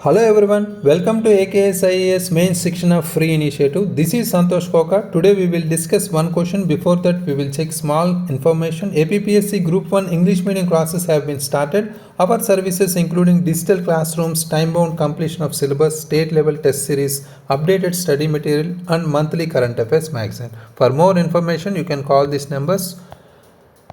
Hello everyone, welcome to AKS IAS main Shikshna free initiative. This is Santosh Koka. Today we will discuss one question. Before that we will check small information. APPSC Group 1 English medium classes have been started. Our services including digital classrooms, time-bound completion of syllabus, state level test series, updated study material and monthly current affairs magazine. For more information you can call these numbers.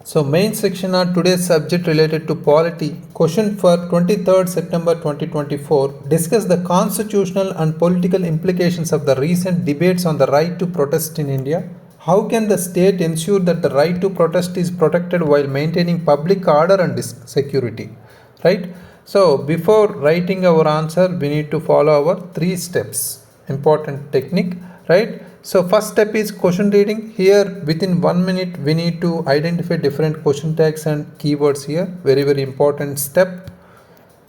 So main section on today's subject related to polity. Question for 23rd September 2024. Discuss the constitutional and political implications of the recent debates on the right to protest in India. How can the state ensure that the right to protest is protected while maintaining public order and security? Right? So before writing our answer, we need to follow our 3 steps. Important technique, right? So first step is question reading. Here within 1 minute we need to identify different question tags and keywords here. Very important step.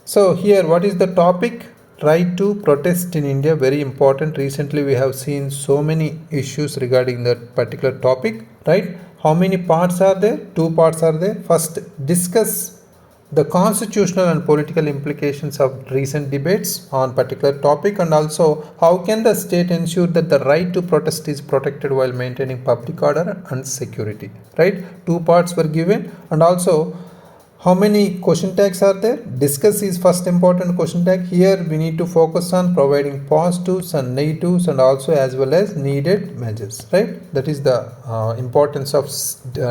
So here what is the topic? Right to protest in India. Very important. Recently we have seen so many issues regarding that particular topic, right? How many parts are there? 2 parts are there. First discuss the constitutional and political implications of recent debates on particular topic, and also how can the state ensure that the right to protest is protected while maintaining public order and security, right? 2 parts were given, and also how many question tags are there? Discuss is first important question tag. Here we need to focus on providing positives and negatives and also as well as needed measures, right? That is the importance of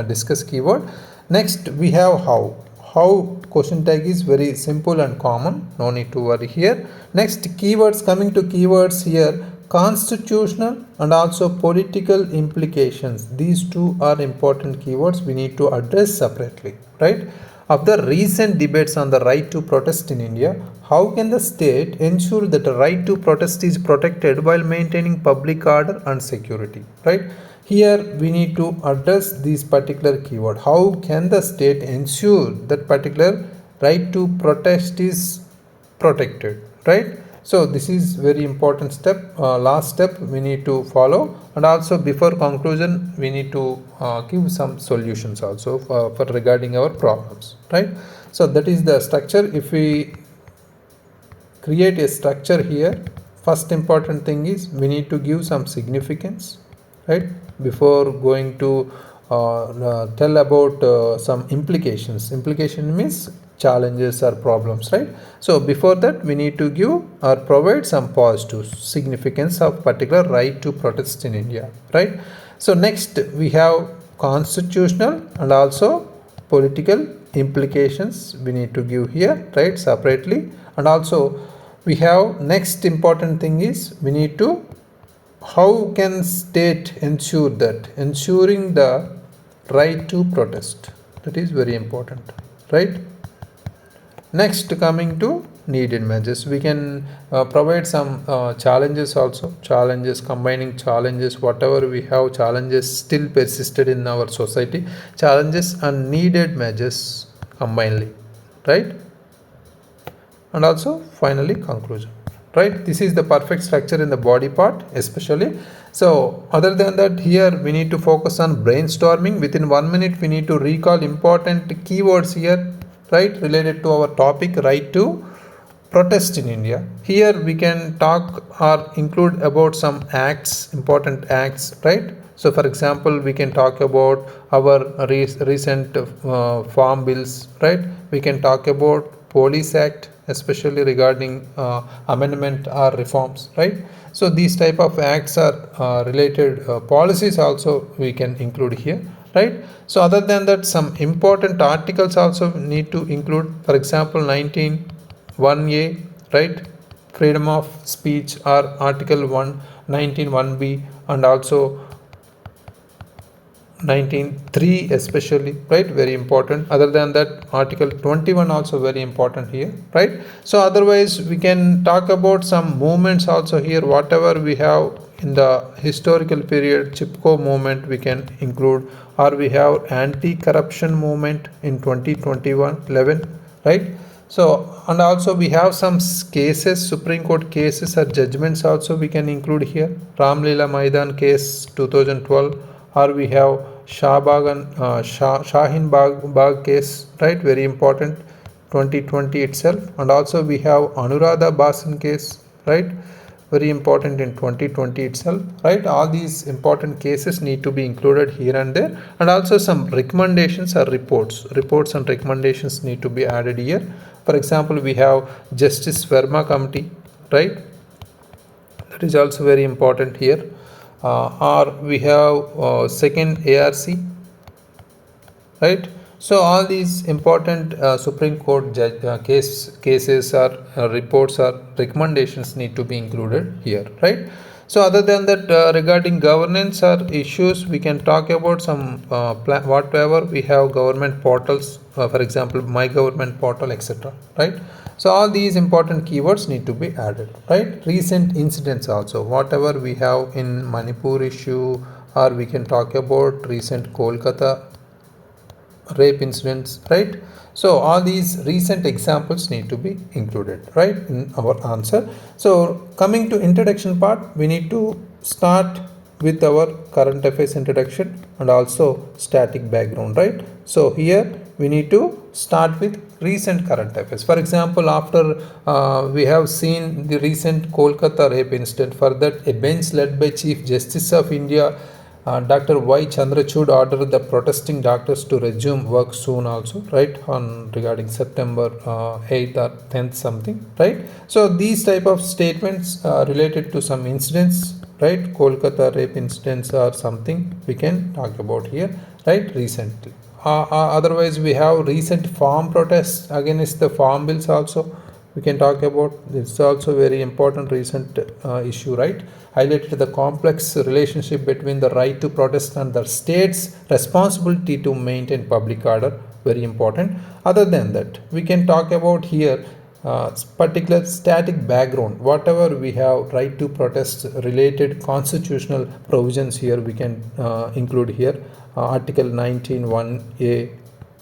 discuss keyword. Next we have how question tag is very simple and common, no need to worry here. Next keywords, coming to keywords here, constitutional and also political implications. These 2 are important keywords we need to address separately, right? Of the recent debates on the right to protest in India, how can the state ensure that the right to protest is protected while maintaining public order and security, right? Here we need to address this particular keyword. How can the state ensure that particular right to protest is protected, right? So this is very important step, last step we need to follow, and also before conclusion we need to give some solutions also for regarding our problems, right? So that is the structure. If we create a structure here, first important thing is we need to give some significance, right? Before going to tell about some implications. Implication means challenges or problems, right? So before that we need to give or provide some positive significance of particular right to protest in India, right? So next we have constitutional and also political implications we need to give here, right, separately. And also we have next important thing is we need to how can state ensure that ensuring the right to protest, that is very important, right? Next coming to needed measures, we can provide some challenges also, challenges, combining challenges, whatever we have challenges still persisted in our society, challenges and needed measures combinedly, right? And also finally conclusion, right? This is the perfect structure in the body part especially. So other than that, here we need to focus on brainstorming. Within 1 minute we need to recall important keywords here, right, related to our topic right to protest in India. Here we can talk or include about some acts, important acts, right? So for example we can talk about our recent farm bills, right? We can talk about Police Act, especially regarding amendment or reforms, right? So these type of acts are related policies also we can include here, right? So other than that, some important articles also need to include, for example 19(1)(a), right, freedom of speech, or article 19(1)(b) and also 19(3) especially, right, very important. Other than that, article 21 also very important here, right? So otherwise we can talk about some movements also here, whatever we have in the historical period, Chipko movement we can include, or we have anti-corruption movement in 2021-11, right? So and also we have some cases, Supreme Court cases or judgments also we can include here, Ram Leela Maidan case 2012, or we have Shahbag and Shaheen Bagh case, right, very important. 2020 itself, and also we have Anuradha Basin case, right, very important in 2020 itself, right. All these important cases need to be included here and there, and also some recommendations or reports and recommendations need to be added here. For example, we have Justice Verma committee, right, that is also very important here, or we have second ARC, right. So all these important Supreme Court cases or reports or recommendations need to be included here, right. So other than that, regarding governance or issues, we can talk about some whatever we have government portals, for example, my government portal, etc., right. So all these important keywords need to be added, right. Recent incidents also, whatever we have in Manipur issue, or we can talk about recent Kolkata rape incidents, right. So all these recent examples need to be included, right, in our answer. So coming to introduction part, we need to start with our current affairs introduction and also static background, right. So here we need to start with recent current affairs. For example, after we have seen the recent Kolkata rape incident, for that a bench led by Chief Justice of India, Dr. Y. Chandrachud, ordered the protesting doctors to resume work soon also, right, on regarding September 8th or 10th something, right. So these type of statements related to some incidents, right, Kolkata rape incidents or something we can talk about here, right, recently. Otherwise we have recent farm protests against the farm bills also we can talk about. It's also very important recent issue, right, highlighted the complex relationship between the right to protest and the state's responsibility to maintain public order, very important. Other than that, we can talk about here particular static background, whatever we have right to protest related constitutional provisions here we can include here, article 19(1)(a)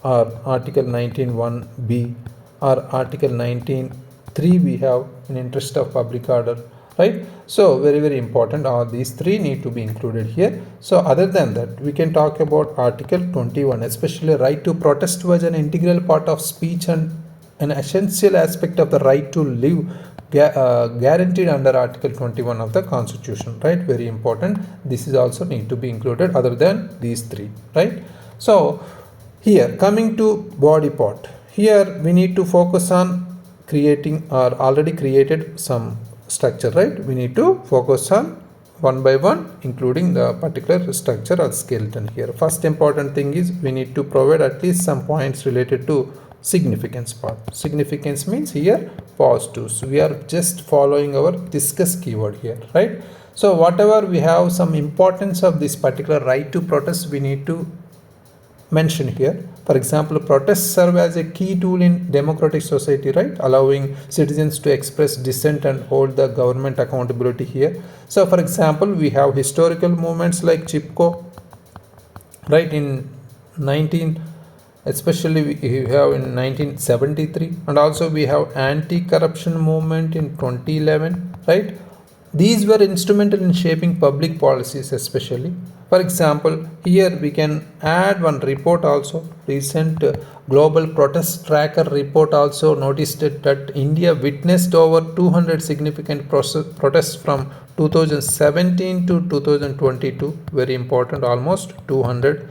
or article 19(1)(b) or article 19(3) we have in interest of public order, right. So very important, all these three need to be included here. So other than that, we can talk about article 21, especially right to protest was an integral part of speech and an essential aspect of the right to live guaranteed under article 21 of the constitution, right, very important. This is also need to be included other than these three, right. So here coming to body part, here we need to focus on creating or already created some structure, right. We need to focus on one by one including the particular structure or skeleton here. First important thing is we need to provide at least some points related to significance part. Significance means here positives. We are just following our discuss keyword here, right. So whatever we have some importance of this particular right to protest, we need to mention here. For example, protests serve as a key tool in democratic society, right, allowing citizens to express dissent and hold the government accountability here. So for example, we have historical movements like Chipko, right, in 19, especially we have in 1973, and also we have anti-corruption movement in 2011, right. These were instrumental in shaping public policies especially. For example, here we can add one report also, recent global protest tracker report also noticed that India witnessed over 200 significant protests from 2017 to 2022, very important, almost 200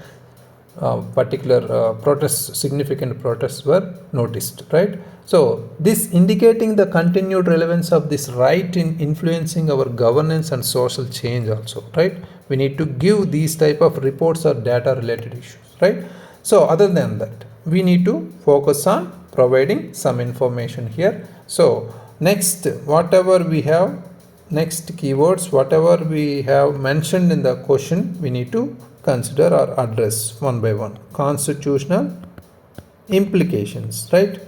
particular protests, significant protests were noticed, right. So this indicating the continued relevance of this right in influencing our governance and social change also, right. We need to give these type of reports or data related issues, right. So other than that, we need to focus on providing some information here. So next, whatever we have, next keywords, whatever we have mentioned in the question, we need to consider or address one by one. Constitutional implications, right.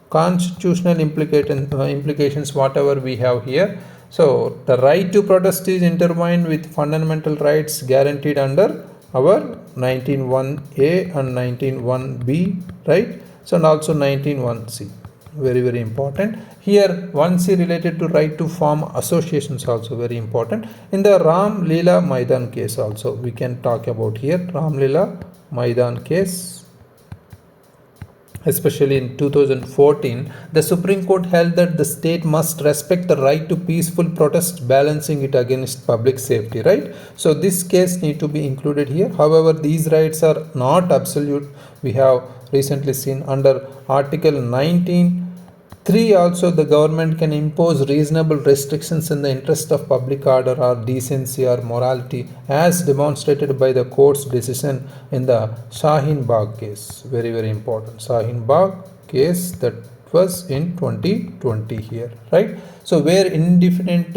Constitutional implications, whatever we have here. So the right to protest is intertwined with fundamental rights guaranteed under our 19(1)(a) and 19(1)(b), right. So and also 19(1)(c), very important. Here 1C related to right to form associations also very important. In the Ram Leela Maidan case also we can talk about here, Ram Leela Maidan case, especially in 2014, the Supreme Court held that the state must respect the right to peaceful protest, balancing it against public safety, right? So this case need to be included here. However, these rights are not absolute. We have recently seen under Article 19(3) also the government can impose reasonable restrictions in the interest of public order or decency or morality, as demonstrated by the court's decision in the Shaheen Bagh case. Very, very important. Shaheen Bagh case that was in 2020 here, right? So where indefinite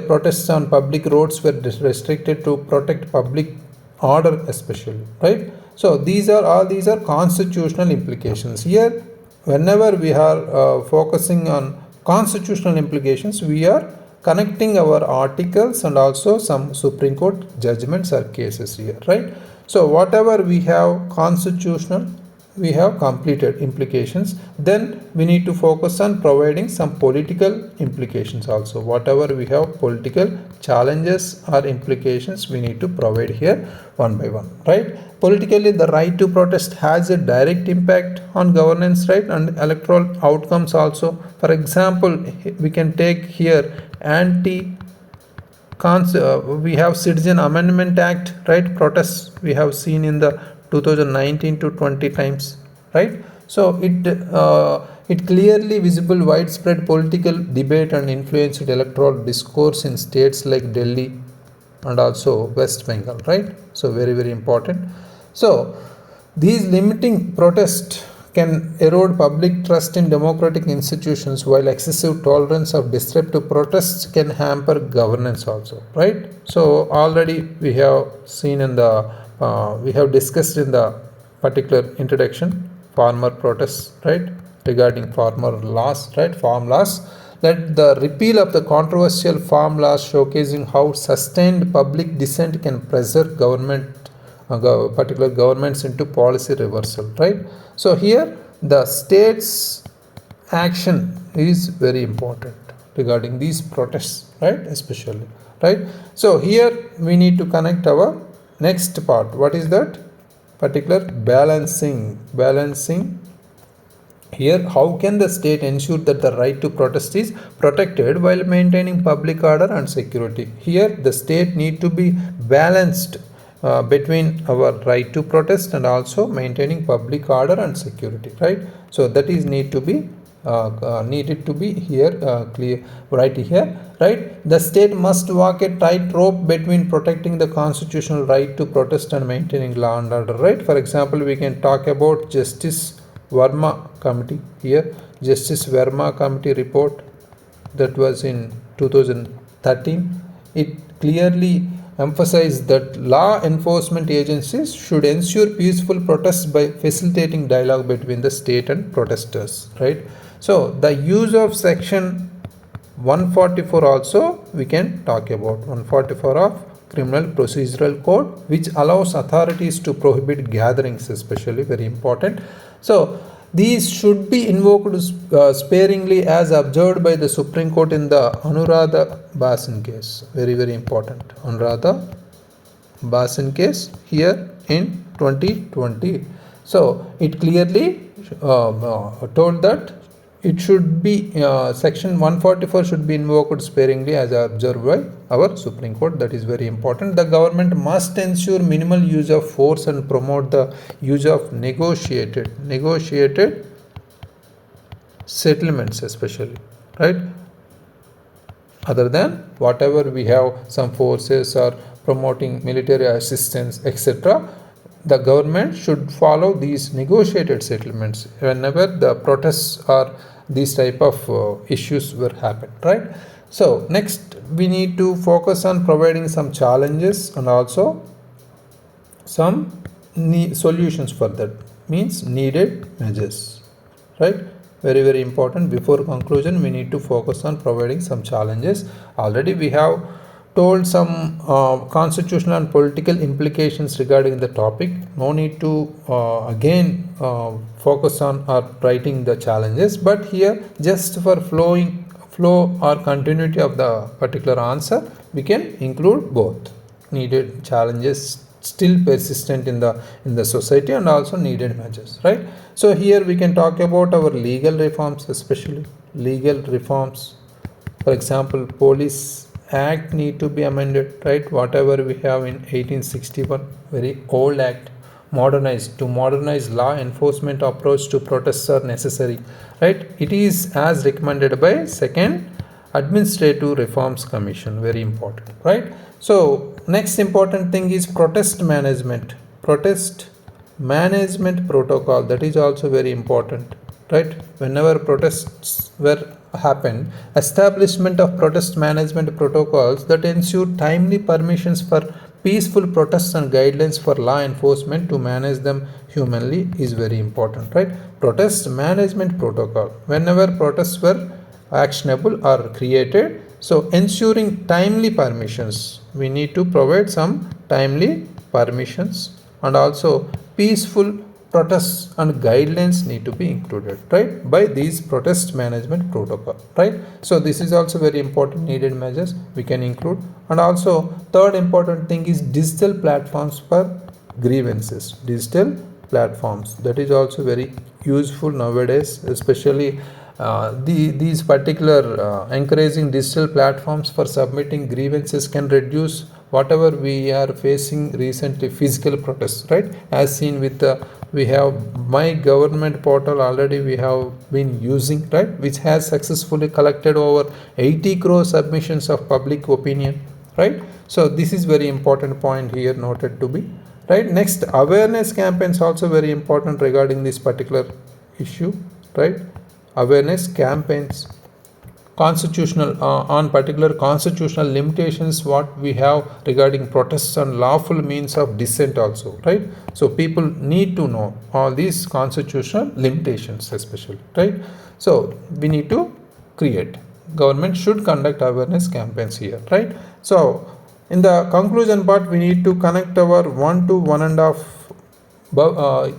protests on public roads were restricted to protect public order especially, right? So these are constitutional implications. Here whenever we are focusing on constitutional implications, we are connecting our articles and also some Supreme Court judgments or cases here, right? So whatever we have constitutional, we have completed implications, then we need to focus on providing some political implications also. Whatever we have political challenges or implications, we need to provide here one by one, right? Politically, the right to protest has a direct impact on governance, right, and electoral outcomes also. For example, we can take here we have Citizen Amendment Act, right? Protests we have seen in the 2019 to 20 times, right? So it clearly visible widespread political debate and influenced electoral discourse in states like Delhi and also West Bengal, right? So very, very important. So these limiting protest can erode public trust in democratic institutions, while excessive tolerance of disruptive protests can hamper governance also, right? So already we have seen in the we have discussed in the particular introduction farmer protests, right, regarding farmer laws, right, farm laws, that the repeal of the controversial farm laws showcasing how sustained public dissent can pressure particular governments into policy reversal, right? So here the state's action is very important regarding these protests, right, especially, right? So here we need to connect our next part. What is that? Particular balancing. Here, how can the state ensure that the right to protest is protected while maintaining public order and security? Here the state need to be balanced between our right to protest and also maintaining public order and security, right? So that is needed to be here clear right here, right? The state must walk a tightrope between protecting the constitutional right to protest and maintaining law and order, right? For example, we can talk about Justice Verma committee here, Justice Verma committee report that was in 2013. It clearly emphasized that law enforcement agencies should ensure peaceful protests by facilitating dialogue between the state and protesters, right? So the use of section 144 also we can talk about, 144 of Criminal Procedural Code, which allows authorities to prohibit gatherings, especially very important. So these should be invoked sparingly, as observed by the Supreme Court in the Anuradha Basin case. Very, very important. Anuradha Basin case here in 2020. So it clearly told that it should be section 144 should be invoked sparingly, as observed by our Supreme Court. That is very important. The government must ensure minimal use of force and promote the use of negotiated settlements, especially, right? Other than whatever we have some forces or promoting military assistance, etc., the government should follow these negotiated settlements whenever the protests or these type of issues were happened, right? So next we need to focus on providing some challenges and also some solutions for that, means needed measures, right? Very, very important. Before conclusion, we need to focus on providing some challenges. Already we have told some constitutional and political implications regarding the topic. No need to again focus on or writing the challenges, but here just for flow or continuity of the particular answer, we can include both needed challenges still persistent in the society, and also needed measures, right? So here we can talk about our legal reforms, especially legal reforms. For example, police act need to be amended, right? Whatever we have in 1861, very old act, modernize law enforcement approach to protests are necessary, right? It is as recommended by second administrative reforms commission, very important, right? So next important thing is protest management protocol, that is also very important, right? Whenever protests were happen, establishment of protest management protocols that ensure timely permissions for peaceful protests and guidelines for law enforcement to manage them humanly is very important, right? Protest management protocol, whenever protests were actionable or created, so ensuring timely permissions, we need to provide some timely permissions, and also peaceful protests and guidelines need to be included, right, by these protest management protocol, right? So this is also very important, needed measures we can include. And also third important thing is digital platforms for grievances, digital platforms, that is also very useful nowadays, especially these particular encouraging digital platforms for submitting grievances can reduce whatever we are facing recently, physical protests, right? As seen with the, we have my government portal already we have been using, right, which has successfully collected over 80 crore submissions of public opinion, right? So this is very important point here noted to be, right? Next, awareness campaigns also very important regarding this particular issue, right? Awareness campaigns, constitutional on particular constitutional limitations what we have regarding protests and lawful means of dissent also, right? So people need to know all these constitutional limitations especially, right? So we need to create, government should conduct awareness campaigns here, right? So in the conclusion part, we need to connect our 1 to 1.5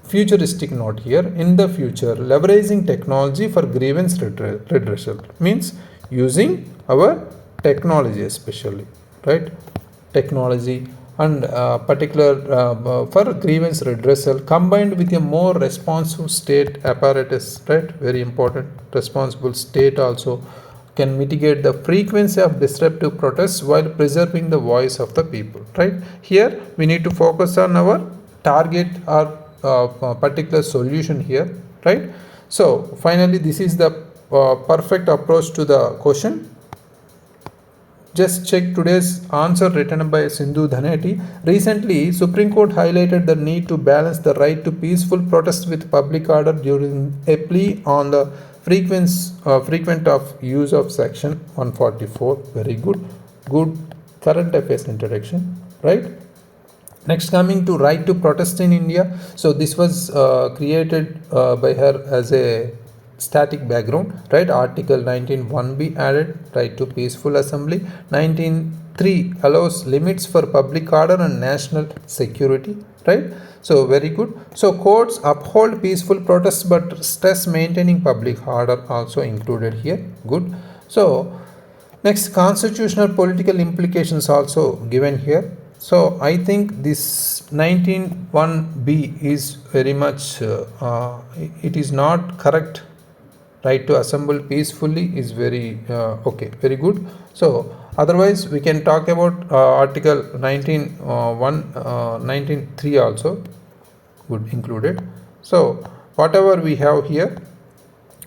futuristic note here. In the future, leveraging technology for grievance redressal means using our technology especially, right? Technology and particular for grievance redressal combined with a more responsive state apparatus, right? Very important, responsible state also can mitigate the frequency of disruptive protests while preserving the voice of the people, right? Here we need to focus on our target or particular solution here, right? So finally this is the perfect approach to the question. Just check today's answer written by Sindhu Dhaneti. Recently, Supreme Court highlighted the need to balance the right to peaceful protest with public order during a plea on the frequent of use of section 144. Very good current affairs introduction, right? Next, coming to right to protest in India. So this was created by her as a static background, right? Article 19(1)(b) added right to peaceful assembly. 19(3) allows limits for public order and national security, right? So very good. So courts uphold peaceful protests but stress maintaining public order also included here. Good. So next, constitutional political implications also given here. So I think this 19(1)(b) is very much it is not correct. Right to assemble peacefully is very okay, very good. So otherwise we can talk about article 19(3) also good included. So whatever we have here.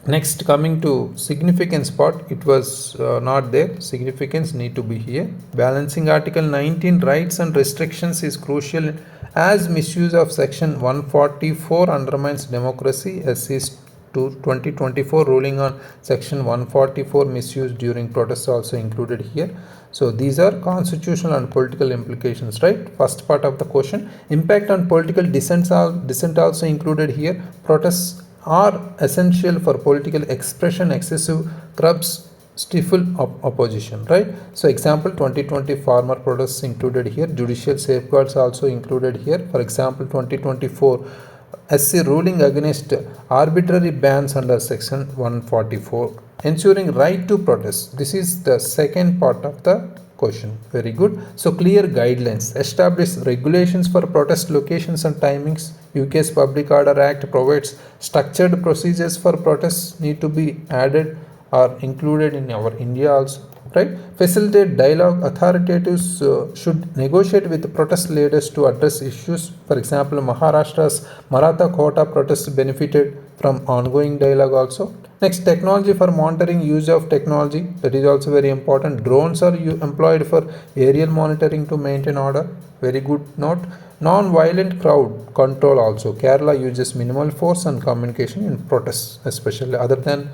Next, coming to significance part, it was not there. Significance need to be here. Balancing article 19 rights and restrictions is crucial as misuse of section 144 undermines democracy, as is to 2024 ruling on section 144 misuse during protests also included here. So these are constitutional and political implications, right? First part of the question. Impact on political dissent also included here. Protests are essential for political expression. Excessive curbs stifle opposition, right? So example, 2020 farmer protests included here. Judicial safeguards also included here. For example, 2024 SC ruling against arbitrary bans under section 144. Ensuring right to protest. This is the second part of the question. Very good. So clear guidelines. Establish regulations for protest locations and timings. UK's Public Order Act provides structured procedures for protests need to be added or included in our India also. Right? Facilitate dialogue. Authorities should negotiate with protest leaders to address issues. For example, Maharashtra's Maratha quota protests benefited from ongoing dialogue also. Next, technology for monitoring, use of technology, that is also very important. Drones are employed for aerial monitoring to maintain order. Very good note. Non-violent crowd control also. Kerala uses minimal force and communication in protests, especially other than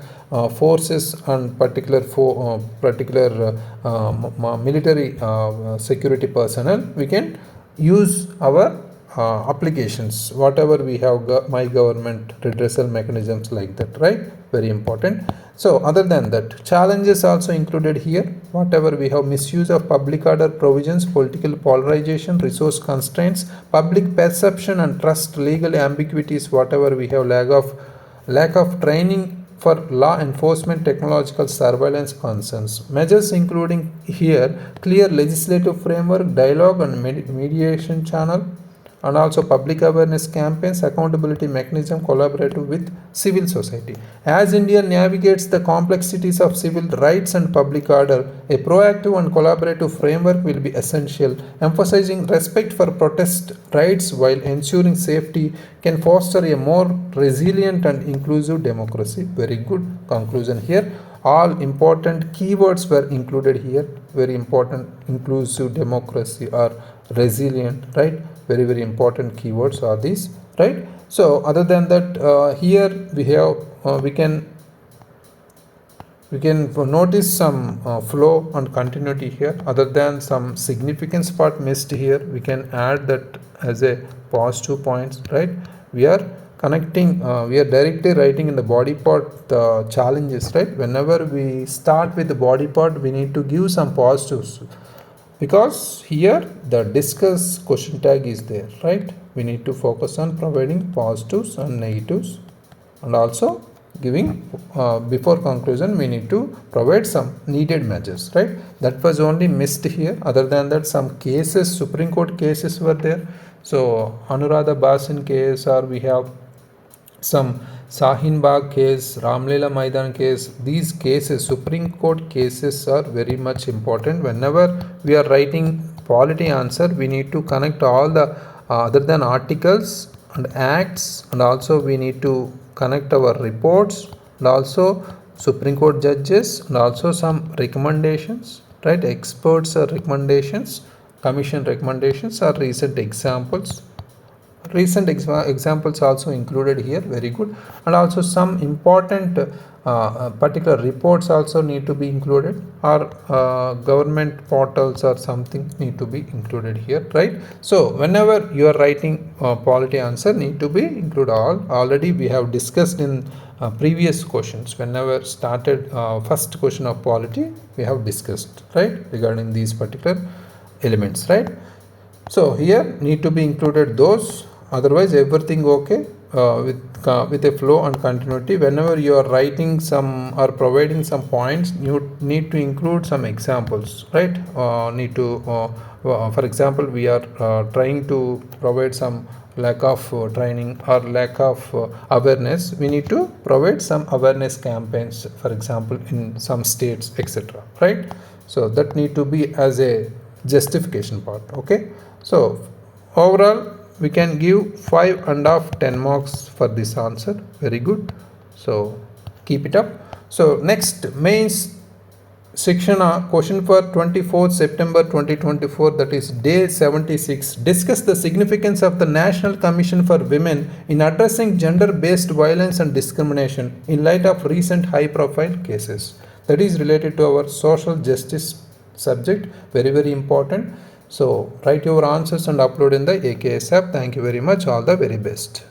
forces and particular military security personnel. We can use our applications, whatever we have, my government redressal mechanisms like that, right? Very important. So other than that, challenges also included here. Whatever we have, misuse of public order provisions, political polarization, resource constraints, public perception and trust, legal ambiguities, whatever we have, lack of training for law enforcement, technological surveillance concerns. Measures including here clear legislative framework, dialogue and mediation channel, and also public awareness campaigns, accountability mechanism, collaborative with civil society. As India navigates the complexities of civil rights and public order, a proactive and collaborative framework will be essential. Emphasizing respect for protest rights while ensuring safety can foster a more resilient and inclusive democracy. Very good conclusion here. All important keywords were included here. Very important: inclusive, democracy, or resilient, right? Very, very important keywords are these, right? So other than that, here we have we can notice some flow and continuity here. Other than some significance part missed here, we can add that as a positive points, right? We are connecting, we are directly writing in the body part the challenges, right? Whenever we start with the body part, we need to give some positives, because here the discuss question tag is there, right? We need to focus on providing positives and negatives, and also giving before conclusion we need to provide some needed measures, right? That was only missed here. Other than that, some cases, Supreme Court cases were there. So Anuradha Basin case, or we have some Sahin Bagh case, Ramlila Maidan case. These cases, Supreme Court cases, are very much important. Whenever we are writing polity answer, we need to connect all the other than articles and acts, and also we need to connect our reports, and also Supreme Court judges, and also some recommendations, right? Experts or recommendations, commission recommendations, or recent examples. Recent examples also included here. Very good. And also some important particular reports also need to be included, or government portals or something need to be included here, right? So whenever you are writing polity answer, need to be include all. Already we have discussed in previous questions. Whenever started first question of polity, we have discussed, right, regarding these particular elements, right? So here need to be included those. Otherwise everything okay with a flow and continuity. Whenever you are writing some or providing some points, you need to include some examples, right? Need to for example, we are trying to provide some lack of training or lack of awareness. We need to provide some awareness campaigns, for example, in some states, etc., right? So that need to be as a justification part. Okay, so overall we can give 5 and half 10 marks for this answer. Very good. So keep it up. So next, mains Shikshna question for 24th September 2024, that is day 76. Discuss the significance of the National Commission for Women in addressing gender-based violence and discrimination in light of recent high-profile cases. That is related to our social justice subject. Very, very important. So write your answers and upload in the AKS app. Thank you very much. All the very best.